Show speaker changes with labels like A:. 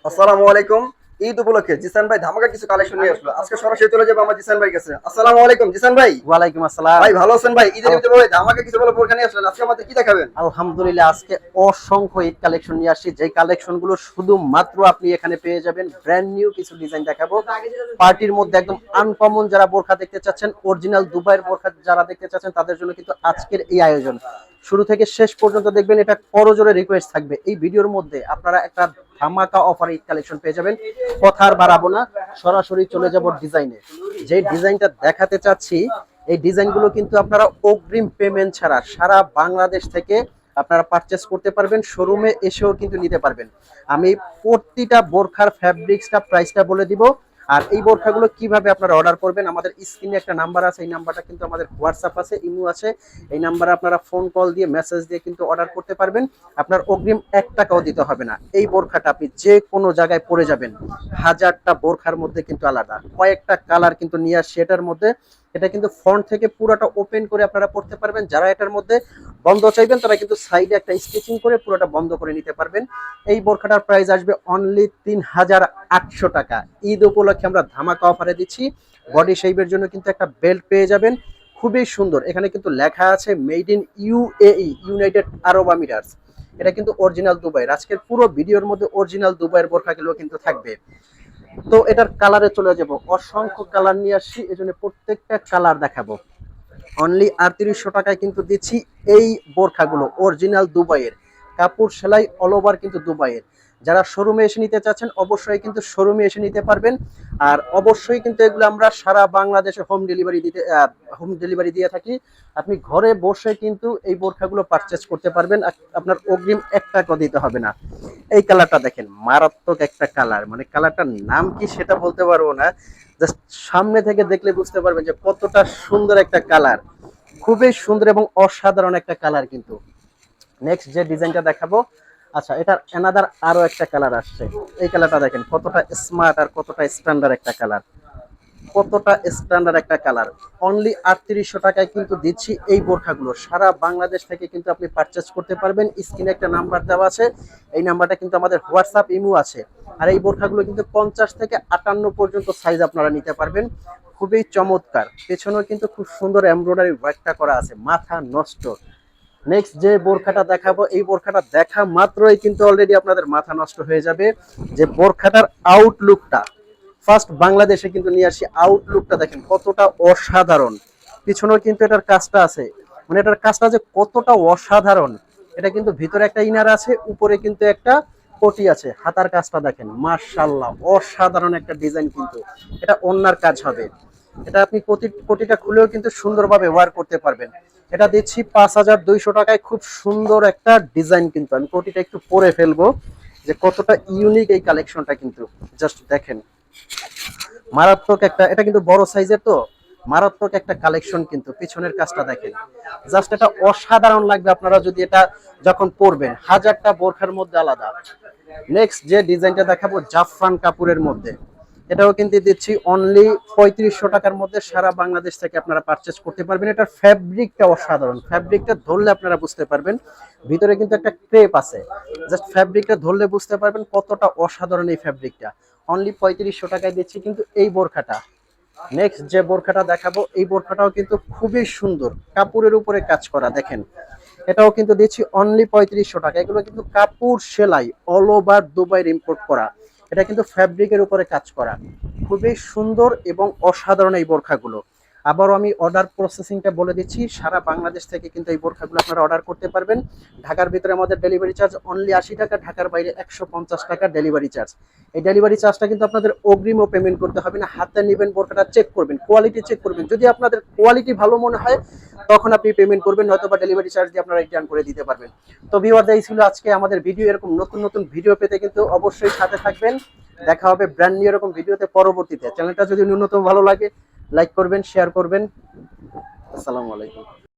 A: আসসালামু আলাইকুম। ঈদ উপলক্ষে জিসান ভাই ধামাকা কিছু কালেকশন নিয়ে আসলো। আজকে সরাসরি চলে যাবো আমার জিসান ভাই কাছে। আসসালামু আলাইকুম জিসান ভাই।
B: ওয়ালাইকুম আসসালাম।
A: ভাই ভালো আছেন ভাই? ঈদের ভিতরে ভাই ধামাকা কিছু বলে বোরখা নিয়ে আসলেন। আজকে আমাদের কি দেখাবেন?
B: আলহামদুলিল্লাহ, আজকে অসংখ্য ঈদ কালেকশন নিয়ে আসছি, যে কালেকশন গুলো শুধুমাত্র আপনি এখানে পেয়ে যাবেন। ব্র্যান্ড নিউ কিছু ডিজাইন দেখাবো পার্টির মধ্যে, একদম আনকমন। যারা বোরখা দেখতে চাচ্ছেন, অরিজিনাল দুবাইয়ের বোরখা যারা দেখতে চাচ্ছেন, তাদের জন্য কিন্তু আজকের এই আয়োজন। শুরু থেকে শেষ পর্যন্ত দেখবেন, এটা করজোরে রিকোয়েস্ট থাকবে এই ভিডিওর মধ্যে আপনারা একটা ধামাকা অফার ঈদ কালেকশন পেয়ে যাবেন। কথা আর বাড়াবো না, সরাসরি চলে যাব ডিজাইনে। যে ডিজাইনটা দেখাতে চাচ্ছি, এই ডিজাইনগুলো কিন্তু আপনারা অগ্রিম পেমেন্ট ছাড়া সারা বাংলাদেশ থেকে আপনারা পারচেস করতে পারবেন, শোরুমে এসেও কিন্তু নিতে পারবেন। আমি প্রতিটা বোরখার ফ্যাব্রিক্সটা প্রাইসটা বলে দিব। আর এই বোরখাগুলো কিভাবে আপনারা অর্ডার করবেন, আমাদের স্ক্রিনে একটা নাম্বার আছে, এই নাম্বারটা কিন্তু আমাদের হোয়াটসঅ্যাপ আছে, ইমো আছে। এই নাম্বারে আপনারা ফোন কল দিয়ে মেসেজ দিয়ে কিন্তু অর্ডার করতে পারবেন। আপনার অগ্রিম 1 টাকাও দিতে হবে না। এই বোরখাটা আপনি যে কোনো জায়গায় পরে যাবেন, হাজারটা বোরখার মধ্যে কিন্তু আলাদা কয়েকটা কালার কিন্তু নিয়ে আসছে এটার মধ্যে। এটা কিন্তু ফ্রন্ট থেকে পুরোটা ওপেন করে আপনারা পড়তে পারবেন। যারা এটার মধ্যে বন্ধ চাইবেন, তারা কিন্তু সাইডে একটা স্টিচিং করে পুরোটা বন্ধ করে নিতে পারবেন। এই বোরখাটার প্রাইস আসবে অনলি 3800 টাকা। ঈদ উপলক্ষে আমরা ধামাকা অফারে দিচ্ছি। বডি শেপের জন্য কিন্তু একটা বেল্ট পেয়ে যাবেন, খুবই সুন্দর। এখানে কিন্তু লেখা আছে made in UAE, United Arab Emirates. এটা কিন্তু অরিজিনাল দুবাইয়ের। আজকের পুরো ভিডিওর মধ্যে অরিজিনাল দুবাইয়ের বোরখাগুলো কিন্তু থাকবে। তো এটার কালারে চলে যাব, অসংখ্য কালার নিয়ে আসছি, এজন্য প্রত্যেকটা কালার দেখাবো। অনলি 3800 টাকায় কিন্তু দিচ্ছি এই বোরখাগুলো, অরিজিনাল দুবাইয়ের। কাপড় সেলাই অল ওভার কিন্তু দুবাইয়ের। যারা শোরুমে এসে নিতে চাচ্ছেন, অবশ্যই কিন্তু শোরুমে এসে নিতে পারবেন। আর অবশ্যই কিন্তু এগুলো আমরা সারা বাংলাদেশে হোম ডেলিভারি দিয়ে থাকি। আপনি ঘরে বসে কিন্তু এই বোরখাগুলো পারচেস করতে পারবেন, আপনার অগ্রিম 1 টাকা দিতে হবে না। এই কালারটা দেখেন, মারাত্মক একটা কালার, মানে কালারটার নাম কি সেটা বলতে পারবো না, জাস্ট সামনে থেকে দেখলে বুঝতে পারবেন যে কতটা সুন্দর একটা কালার। খুবই সুন্দর এবং অসাধারণ একটা কালার কিন্তু। নেক্সট যে ডিজাইনটা দেখাবো, আচ্ছা, এটার এনাদার আরো একটা কালার আসছে। এই কালারটা দেখেন কতটা স্মার্ট আর কতটা স্ট্যান্ডার্ড একটা কালার, কতটা স্ট্যান্ডার্ড একটা কালার। অনলি 3800 টাকায় কিন্তু দিচ্ছি এই বোরখাগুলো। সারা বাংলাদেশ থেকে কিন্তু আপনি পারচেস করতে পারবেন। স্ক্রিনে একটা নাম্বার দেওয়া আছে, এই নাম্বারটা কিন্তু আমাদের হোয়াটসঅ্যাপ ইমো আছে। আর এই বোরখাগুলো কিন্তু 50 থেকে 58 পর্যন্ত সাইজ আপনারা নিতে পারবেন। খুবই চমৎকার, পেছনেও কিন্তু খুব সুন্দর এমব্রয়ডারি ওয়ার্কটা করা আছে, মাথা নষ্ট। নেক্সট যে বোরখাটা দেখাবো, এই বোরখাটা দেখা মাত্রই কিন্তু অলরেডি আপনাদের মাথা নষ্ট হয়ে যাবে। যে বোরখাটার আউটলুকটা ফার্স্ট বাংলাদেশে কিন্তু নিয়ে আসি, আউটলুকটা দেখেন কতটা অসাধারণ। পিছনেও কিন্তু এটার কাজটা আছে, মানে এটার কাজটা যে কতটা অসাধারণ। এটা কিন্তু ভিতরে একটা ইনার আছে, উপরে কিন্তু একটা কোটি আছে। হাতার কাজটা দেখেন, মাশাআল্লাহ, অসাধারণ একটা ডিজাইন কিন্তু। এটা ওন্নার কাজ হবে। এটা আপনি কোটিটা খুলেও কিন্তু সুন্দরভাবে ওয়্যার করতে পারবেন। এটা দিচ্ছি 5200 টাকায়। খুব সুন্দর একটা ডিজাইন কিন্তু। আমি কোটিটা একটু পরে ফেলবো যে কতটা ইউনিক এই কালেকশনটা কিন্তু। জাস্ট দেখেন, মারাত্মক একটা, এটা কিন্তু বড় সাইজের, তো মারাত্মক একটা কালেকশন কিন্তু। পিছনের কাজটা দেখেন, জাস্ট এটা অসাধারণ লাগবে আপনারা যদি এটা যখন পরবেন। হাজারটা বোরখার মধ্যে আলাদা। নেক্সট যে ডিজাইনটা দেখাবো, জাফরান কাপড়ের মধ্যে, এটাও কিন্তু দিচ্ছি অনলি 3500 টাকার মধ্যে। সারা বাংলাদেশ থেকে আপনারা পারচেস করতে পারবেন। এটার ফ্যাব্রিকটা অসাধারণ, ফ্যাব্রিকটা ধরলে আপনারা বুঝতে পারবেন। ভিতরে কিন্তু একটা ক্রেপ আছে, জাস্ট ফ্যাব্রিকটা ধরলে বুঝতে পারবেন কতটা অসাধারণ এই ফ্যাব্রিকটা। অনলি 3500 টাকায় দিচ্ছি কিন্তু এই বোরখাটা। নেক্সট যে বোরখাটা দেখাবো, এই বোরখাটাও কিন্তু খুবই সুন্দর, কাপড়ের উপরে কাজ করা দেখেন। এটাও কিন্তু দিচ্ছি অনলি 3500 টাকা। এগুলো কিন্তু কাপড় সেলাই অল ওভার দুবাইয়ের ইম্পোর্ট করা। এটা কিন্তু ফ্যাব্রিকের উপরে কাজ করা, খুবই সুন্দর এবং অসাধারণ এই বোরখাগুলো। আবারও আমি অর্ডার প্রসেসিংটা বলে দিচ্ছি, সারা বাংলাদেশ থেকে কিন্তু এই বোরখাগুলো আপনারা অর্ডার করতে পারবেন। ঢাকার ভিতরে আমাদের ডেলিভারি চার্জ অনলি 80 টাকা, ঢাকার বাইরে 150 টাকা ডেলিভারি চার্জ। এই ডেলিভারি চার্জটা কিন্তু আপনাদের অগ্রিমও পেমেন্ট করতে হবে না। হাতে নেবেন, বোরখাটা চেক করবেন, কোয়ালিটি চেক করবেন। যদি আপনাদের কোয়ালিটি ভালো মনে হয়, তখন আপনি পেমেন্ট করবেন, নয়তো বা ডেলিভারি চার্জ দিয়ে আপনারা রিটার্ন করে দিতে পারবেন। তো ভিউয়ারদের, এই ছিল আজকে আমাদের ভিডিও। এরকম নতুন নতুন ভিডিও পেতে কিন্তু অবশ্যই সাথে থাকবেন। দেখা হবে ব্র্যান্ড নিউ এরকম ভিডিওতে পরবর্তীতে। চ্যানেলটা যদি ন্যূনতম ভালো লাগে, লাইক করবেন, শেয়ার করবেন। আসসালামু আলাইকুম।